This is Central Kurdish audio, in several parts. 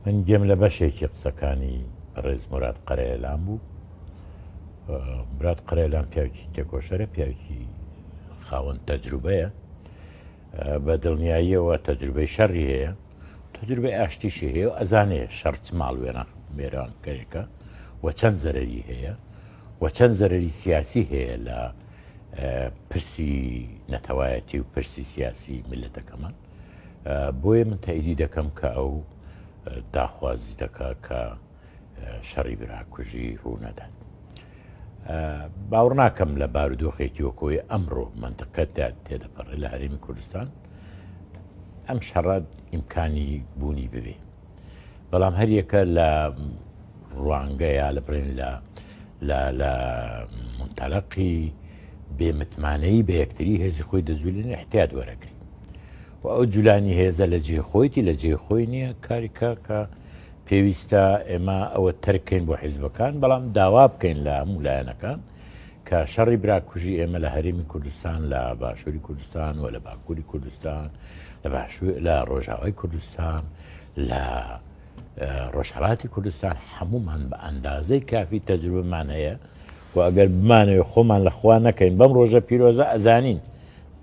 من گێم لە بەشێکی قسەکانی ڕێز مراد قەرەیلان بوو. مراد قەرەیلان پیاوێکی تێکۆشەرە، پیاوێکی خاوەن تەجروبەیە، بە دڵنیاییەوە تەجروبەی شەڕی هەیە، تەجروبەی ئاشتیشی هەیە و ئەزانێ شەڕ چ ماڵوێنە مێرانکەرێکە و چەند زەرەری هەیە و چەند زەرەری سیاسی هەیە لە پرسی نەتەوایەتی و پرسی سیاسی میلەتەکەمان. بۆیە من تاییدی دەکەم کە ئەو داخوازی دەکا کە شەڕی براکوژی ڕوونەدات. باوەڕ ناکەم لە بارودۆخێکی وەکۆی ئەمڕۆ منتقەتدا تێدەپەڕێ لە هەرێمی کوردستان ئەم شەڕە ئیمکانی بوونی ببێ، بەڵام هەریەکە لە ڕوانگەیە لە بڕێن لە منتەلەقی بێمتمانەی بە یەکتری هێزی خۆی دەزولێن احتیاط وەرەگری و ئەو جولانی هێزە لە جێخۆیتی لە جێخۆی نییە کاریکە کە پێویستە ئێمە ئەوە تەرکەین بۆ حیزبەکان، بەڵام داوا بکەین لە هەموو لایەنەکان کە شەڕی براکوژی ئێمە لە هەرێمی کوردستان، لە باشووری کوردستان و لە باکووری کوردستان، لە ڕۆژاوای کوردستان، لە ڕۆژهەڵاتی کوردستان هەمومان بە ئەندازەی کافی تەجروبەمان هەیە و ئەگەر بمانەوێ خۆمان لە خوا نەکەین بەم ڕۆژە پیرۆزە ئەزانین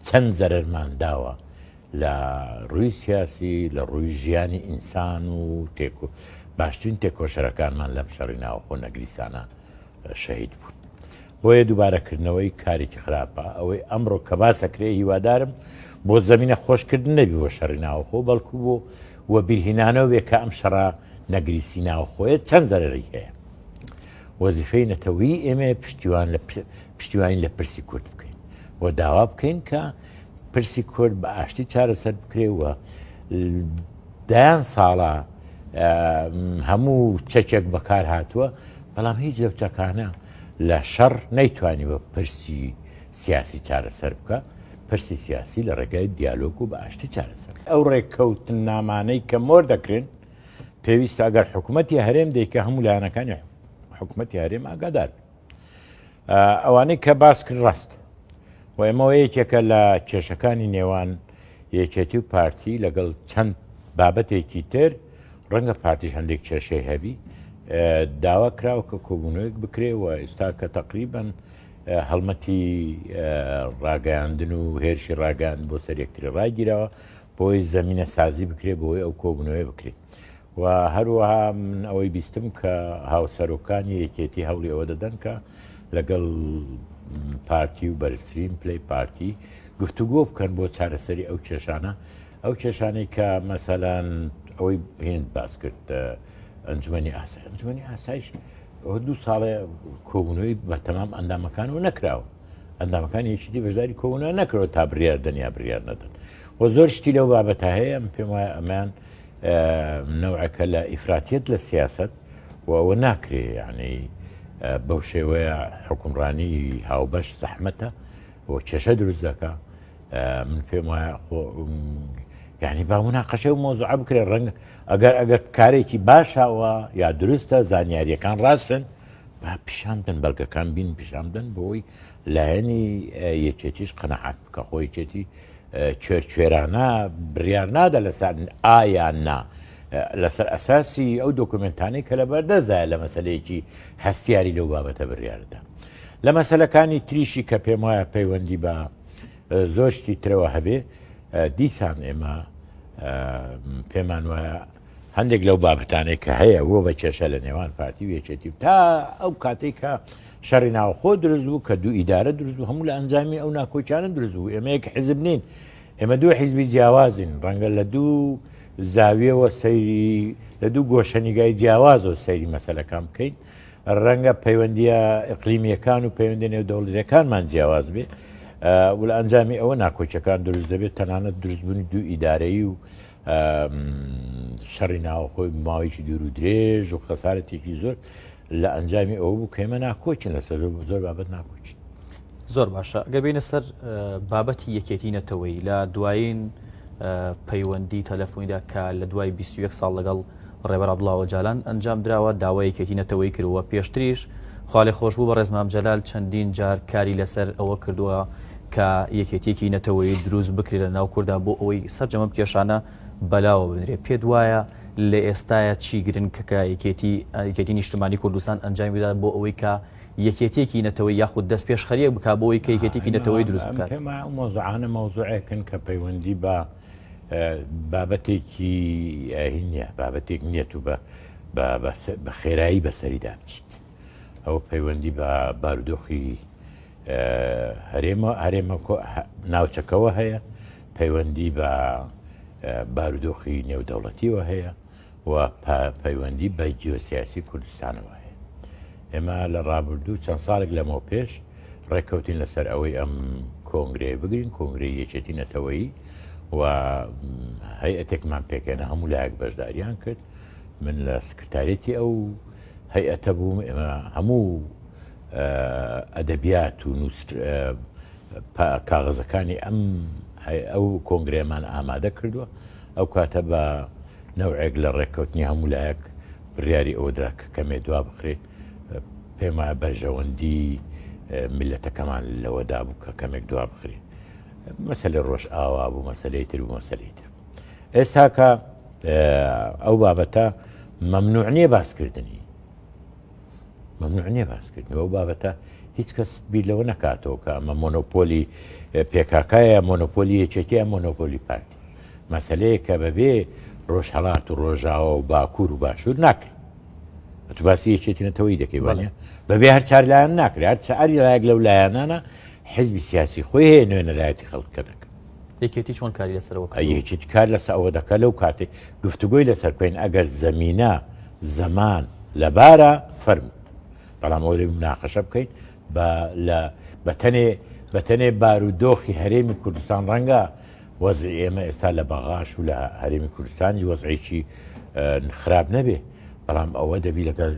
چەند زەرەرمان داوە لە ڕووی سیاسی، لە ڕووی ژیانی ئینسان و باشترین تێکۆشەرەکانمان لەم شەڕی ناوەخۆ نەگریسانە شەهید بوون. بۆیە دووبارەکردنەوەی کارێکی خراپە ئەوەی ئەمڕۆ کە باسەکرێ هیوادارم بۆ زەمینە خۆشکردن نەبی بۆ شەڕی ناوەخۆ، بەڵکو بۆ وە بیرهێنانەوە بێ کە ئەم شەڕە نەگریسی ناوەخۆیە چەند زەرەری هەیە. وەزیفەی نەتەوەیی ئێمە پشتیوانی لە پرسی کورد بکەین و داوا بکەین کە پرسی کورد بە ئاشتی چارەسەر بکرێەوە. دایان ساڵە هەموو چەکێک بەکار هاتووە، بەڵام هیچ لەو چەکانە لە شەڕ نەیتوانیوە پرسی سیاسی چارەسەر بکە. پرسی سیاسی لە ڕێگای دیالۆگ و بە ئاشتی چارەسەر. ئەو ڕێککەوتن نامانەی کە مۆر دەکرێن پێویستە ئەگەر حکوومەتی هەرێم دەیکە هەموو لایەنەکانی حکوومەتی هەرێم ئاگادار ئەوانەی کە باس کرد ڕاست و ئێمەوە یەکێکە لە کێشەکانی نێوان یەکێتی و پارتی لەگەڵ چەند بابەتێکی تر ڕەنگە پارتیش هەندێک کێشەی هەبی داوا کراوە کە کۆبوونەوەیەک بکرێ و ئێستا کە تەقریبەن هەڵمەتی ڕاگەیاندن و هێرشی ڕاگەیاند بۆ سەر یەکتری ڕاگیرەوە بۆی زەمینە سازی بکرێ بۆی ئەو کۆبوونەوەی بکرێت و هەروەها من ئەوەی بیستم کە هاوسەرۆکانی یەکێتی هەوڵی ئەوە دەدەن کە لەگەڵ پارتی و بەرزترین پلەی پارتی گفتوگۆ بکەن بۆ چارەسەری ئەو کێشانە، ئەو کێشانەی کە مەسەلەن ئەوەی هێند باس کرد ئەنجومەنی ئاسایی. ئەنجومەنی ئاسایش 2 ساڵێ کۆبوونەوەی بە تەمام ئەندامەکانەوە نەکراوە، ئەندامەکانی یەکیتی بەشداری کۆبوونەوە نەکرەوە تا بڕیار دەن یا بڕیار نەدەن و زۆر شتی لەو بابەتە هەیە. من پێم وایە ئەمان نەوعەکە لە ئیفراتیەت لە سیاست و ئەوە ناکرێ، یعنی بەو شێوەیە حکومڕانی هاوبەش زەحمەتە و کێشە دروست دەکە. من پێم وایە یعنی با مناقەشە و مۆزوعە بکرێت ڕەنگە ئەگەر کارێکی باشەوە یا دروستە زانیاریەکان ڕاستن با پیشان بدەن، بەڵگەکان بین پیشان بدەن بۆی لایەنی یەکێتیش قەنەعات بکە خۆی یەکێتی کوێرانە بڕیار نادە لەسەر ئایا نا لەسەر ئەساسی ئەو دۆکومنتانەی کە لە بەردەستدایە لە مەسەلەیەکی هەستیاری لەو بابەتە بڕیاردە. لە مەسەلەکانی تریشی کە پێم وایە پەیوەندی بە زۆر شتی ترەوە هەبێ دیسان ئێمە پێمان وایە هەندێک لەو بابەتانەی کە هەیە وە بە کێشە لە نێوان پارتی و یەکێتی تا ئەو کاتێک کە شەڕی ناوەخۆ دروست بوو کە دوو ئیدارە دروست بوو هەموو لە ئەنجامی ئەو ناکۆچانە دروست بوو. ئێمە یەک حیزب نین، ئێمە دوو حیزبی جیاوازین، ڕەنگە لە دوو زاویەوە سەیری لە دوو گۆشەنیگای جیاوازەوە سەیری مەسەلەکان بکەین، ڕەنگە پەیوەندیە ئیقلیمیەکان و پەیوەندی نێودەوڵەتیەکانمان جیاواز بێ و لە ئەنجامی ئەوە ناکۆچەکان دروست دەبێت. تەنانەت دروستبوونی دوو ئیدارەیی و شەڕی ناوەخۆی ماوەیەکی دوور و درێژ و خەسارەتێکی زۆر لە ئەنجامی ئەوە بوو کە ئێمە ناکۆچین لەسەر زۆر بابەت ناکۆچین. زۆر باشە گەبینە سەر بابەتی یەکێتی نەتەوەی لە دوایین پەیوەندی تەلەفۆنیدا کە لە دوای 21 ساڵ لەگەڵ ڕێبەر عەبدوڵڵا ئۆجالان ئەنجام درراوە داوای یەکێتی نەتەوەی کردووە. پێشتریش خاڵی خۆشبوو بە ڕێز مام جەلال چەندین جار کاری لەسەر ئەوە کردووە کە یەکێتیەکی نەتەوەی دروست بکرێت لە ناو کووردا بۆ ئەوەی سەرجەمە کێشانە بەلاوە بنرێ. پێت وایە لە ئێستاە چی گرنگ کە یەکێتی نیشتمانی کوردستان ئەنجام بدات بۆ ئەوەی کە یەکێتێکی نەتەوەی یاخود دەست پێش خەریەک بک بۆ ئەوەی کە یەکێتێکی نەتەوەی دروست بکات. مۆزوعانە مۆزوعێکن کە پەیوەندی بە بابەتێکی نییە، بابەتێک نیەت و بە خێرایی بەسەریدا بچیت. ئەوە پەیوەندی بە بارودۆخی هەرێمە ناوچەکەوە هەیە، پەیوەندی بە بارودۆخی نێودەوڵەتیەوە هەیە و پەیوەندی بە جیۆسیاسی کوردستانەوە هەیە. ئێمە لە ڕابردوو چەند ساڵێک لەمەوە پێش ڕێککەوتین لەسەر ئەوەی ئەم کۆنگرێ بگرین، کۆنگرەی یەکێتی نەتەوەیی و هەیئەتێکمان پێکەنە هەموو لایەک بەشداریان کرد. من لە سکرتارێتی ئەو هەیئەتە بووم. ئێمە هەموو ئەدەبیات و کاغەزەکانی ئەو کۆنگرێمان ئامادە کردووە. ئەو کاتە بە نەوعێک لە ڕێککەوتنی هەموو لایەک بڕیاری ئەوە درا کە کەمێ دوا بخرێت. پێم وایە بەرژەوەندی میلەتەکەمان لەوەدا بوو کە کەمێک دوا بخرێت. مەسەلەی ڕۆژ ئاوا بوو، مەسەلەی تر و مەسەلەی تر. ئێستا کە ئەو بابەتە مەمنوع نییە باسکردنی، مەمنوع نییە باسکردنی. ئەو بابەتە هیچ کەس بیر لەوە نەکاتەوە کە ئەمە مۆنۆپۆلی پێکاکایە، مۆنۆپۆلی یەکێتیە، مۆنۆپۆلی پارتی. مەسەلەیە کە بەبێ ڕۆژهەڵات و ڕۆژاوە و باکوور و باشوور ناکرێت. تو باسی یەکێتی نەتەوەیی دەکەی وانە بەبێ هەر چار لایەن ناکرێت. هەر چاری لایەک لەو لایەنانە حیزبی سیاسی خۆی هەیە نوێ نەلایەتی خەڵکە دەکات. یەکێتی چۆن کاری لەسەرەوە یەکێتی کار لەسەر ئەوە دەکات. لەو کاتێک گفتوگۆی لەسەر بکەین ئەگەر زەمینە زەمان لەبارە فەرموو، بەڵام ئەوەی مناقەشە بکەین بەتەنێ بارودۆخی هەرێمی کوردستان ڕەنگە وەزعی ئێمە ئێستا لە بەغاش و لە هەرێمی کوردستانی وەزعێکی خراپ نەبێ، بەڵام ئەوە دەبی لەگەڵ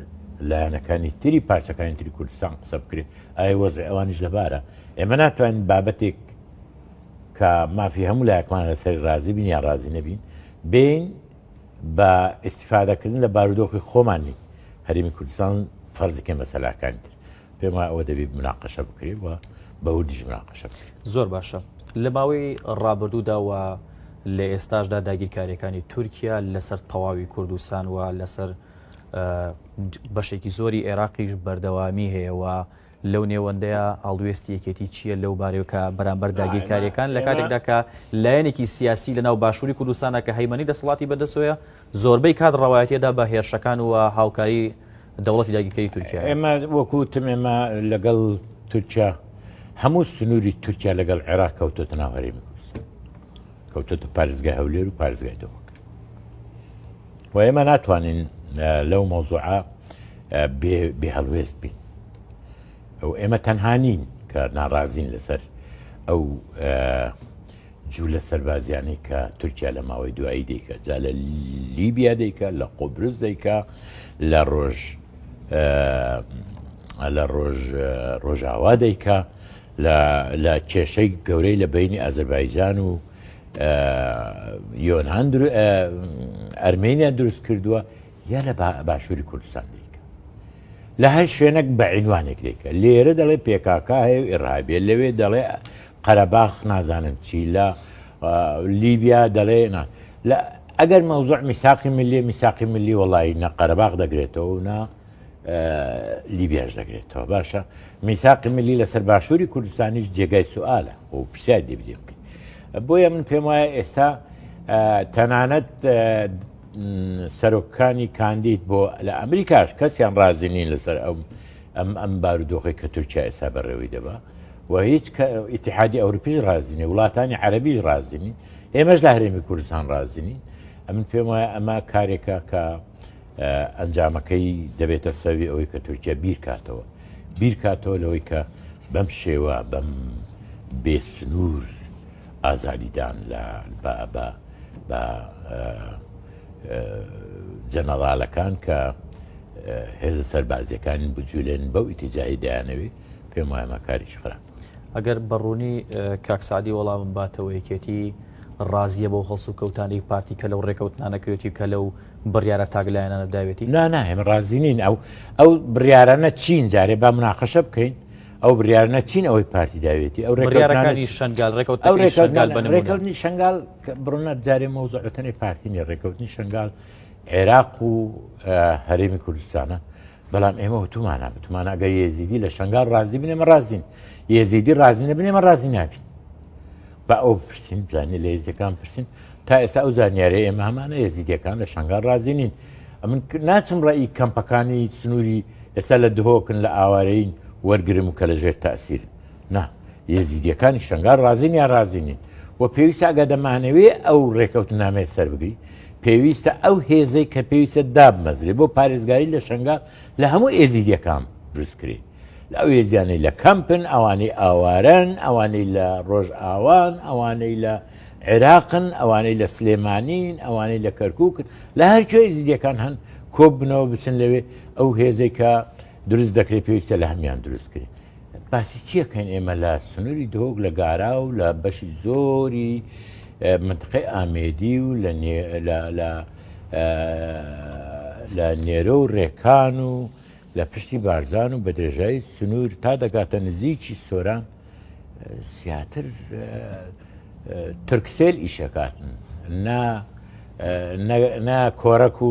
لایەنەکانی تری پارچەکانی تری کوردستان قسە بکرێت. ئایا وەزعی ئەوانیش لەبارە؟ ئێمە ناتوانین بابەتێک کە مافی هەموو لایەکمان لەسەر ڕازی بین یا ڕازی نەبین بین بە ئیستیفادەکردن لە بارودۆخی خۆمانی هەرێمی کوردستان فەرزیکە مەسەلاکانی تر. پێم وایە ئەوە دەبێت مناقەشە بکرێت و بەوردیش مناقەشە بکرێت. زۆر باشە. لە ماوەی ڕابردوودا و لە ئێستاشدا داگیرکاریەکانی تورکیا لەسەر تەواوی کوردستان و لەسەر بەشێکی زۆری عێراقیش بەردەوامی هەیە و لەو نێوەندەیە هەڵوێستی یەکێتی چییە لەو بارەوەکە بەرامبەر داگیرکاریەکان لە کاتێکدا کە لایەنێکی سیاسی لەناو باشووری کوردستانە کە هەیمەنی دەسەڵاتی بەدەستەوەیە زۆربەی کات ڕەوایەتێدا بە هێرشەکان و هاوکاری دەوڵەتی داگیرکاری تورکیا. ئێمە وەکوتم ئێمە لەگەڵ تورکیا هەموو سنووری تورکیا لەگەڵ عێراق کەوتۆتە ناو هەرێمی کوردستان، کەوتۆتە پارێزگای هەولێر و پارێزگای دۆخەکە. و ئێمە ناتوانین لەو مەوزوعە بێ هەڵوێست بین. ئەو ئێمە تەنها نین کە ناڕازین لەسەر ئەو جوولە سەربازیانەی کە تورکیا لە ماوەی دوایی دەیکە، جا لە لیبیا دەیکە، لە قۆبرس دەیکە، لە ڕۆژاوا دەیکە، لە کێشەی گەورەی لە بینی ئازەربایجان و یۆناان ئەرمێنیا دروست کردووە یا لە باشووری کوردستان دەیکە. لە هەر شوێنێک بە عینوانێک دەیکە. لێرە دەڵێ پێکاکا هەیە و ئێڕابێ، لەوێ دەڵێ قەرەباخ نازانم چی، لە لیبیا دەڵێ ئەگەر مەوزوع میساقی ملی وەڵی نە قەرەباخ دەگرێتەوە و نە لیبیاش دەگرێتەوە. باشە میساقی ملی لەسەر باشووری کوردستانیش جێگای سوالە و پرسیار دەبێ بکەین. بۆیە من پێم وایە ئێستا تەنانەت سەرۆکانی کاندید بۆ لە ئەمریکاش کەسیان ڕازی نین لەسەر ئەم بارودۆخی کە تورکیا ئێستا بەڕێوەی دەبا و هیچ ئیتیحادی ئەوروپیش رازینی، وڵاتانی عەرەبیش رازینی، ئێمەش لە هەرێمی کوردستان رازینی. من پێم وایە ئەمە کارێکە کە ئەنجامەکەی دەبێتە سەوی ئەوەی کە تورکیا بیر کاتەوە لەوەی کە بەم شێوە بەم بێسنوور ئازادیدان بە جەنەڕالەکان کە هێزە سەربازیەکان بجوولێن بەو ئیتیجایی دایانەوێ. پێم وایە مەکاریش خراپ. ئەگەر بەڕوونی کاکسادی وەڵامم باتەوە یەکێتی ڕازیە بۆ هەڵسو و کەوتانی پارتی کە لەو ڕێکەوتنانەکرێتی کە لەو بڕیارە تاگلایەنانە داوێتی؟ ناهێمە ڕازی نین. ئەو بڕیارانە چین جارێ با مناقەشە بکەین. ئەو بڕیارانە چین ئەوەی پارتی داوێتی. ئەو بڕیارەکانی شەنگال ڕێکەوتنی شەنگال بڕۆنە جارێ مەوزوعەتەنەی پارتینی ڕێکەوتنی شەنگال عێراق و هەرێمی کوردستانە بەڵام ئێمە وتمانە ئەگەر یێزیدی لە شنگال ڕازی بنێمە ڕازین یێزیدی ڕازی نەبنێمە ڕازی نابین بە ئەو پرسین زانانی لە یێزیەکان پرسین تا ئێستا ئەو زانیارەیە ئێمە هەمانە یێزیدیەکان لە شنگال ڕازی نین من ناچم ڕێی کەمپەکانی سنووری ئێستا لە دهۆکن لە ئاوارەین وەرگرم و کە لە ژێر تاسیرن نا یێزیدیەکانی شنگال ڕازین یا ڕازی نین و پێویستە ئەگە دەمانەوێ ئەو ڕێکەوتنامەیە سەر بگری پێویستە ئەو هێزەی کە پێویستە دابمەزرێ بۆ پارێزگاری لە شنگال لە هەموو ئێزیدیەکان دروستکرێ لە ئەو هێزیانەی لە کەمپن ئەوانەی ئاوارن ئەوانەی لە ڕۆژ ئاوان ئەوانەی لە عێراقن ئەوانەی لە سلێمانین ئەوانەی لە کەرکووکن لە هەرکوێ ئێزیدیەکان هەن کۆب بنەوە بچن لەوێ ئەو هێزەی کە دروست دەکرێت پێویستە لە هەمیان دروستکرێت باسی چیەکەین ئێمە لە سنووری دهۆک لە گارا و لە بەشی زۆری منطقەی ئامێدی و لە نێرە و ڕێکان و لە پشتی بارزان و بە درێژایی سنوور تا دەگاتە نزیکی سۆران زیاتر ترکسێل ئیشەکاتن نا کۆرەک و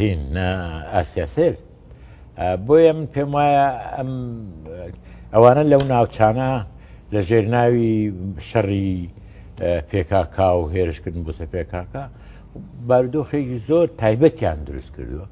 هین ئاسیاسێر بۆیە من پێم وایە ئەوانە لەو ناوچانە لە ژێرناوی شەڕی پێکاکا و هێرشکردن بۆ سەر پێکاکە بارودۆخێکی زۆر تایبەتیان دروست کردووە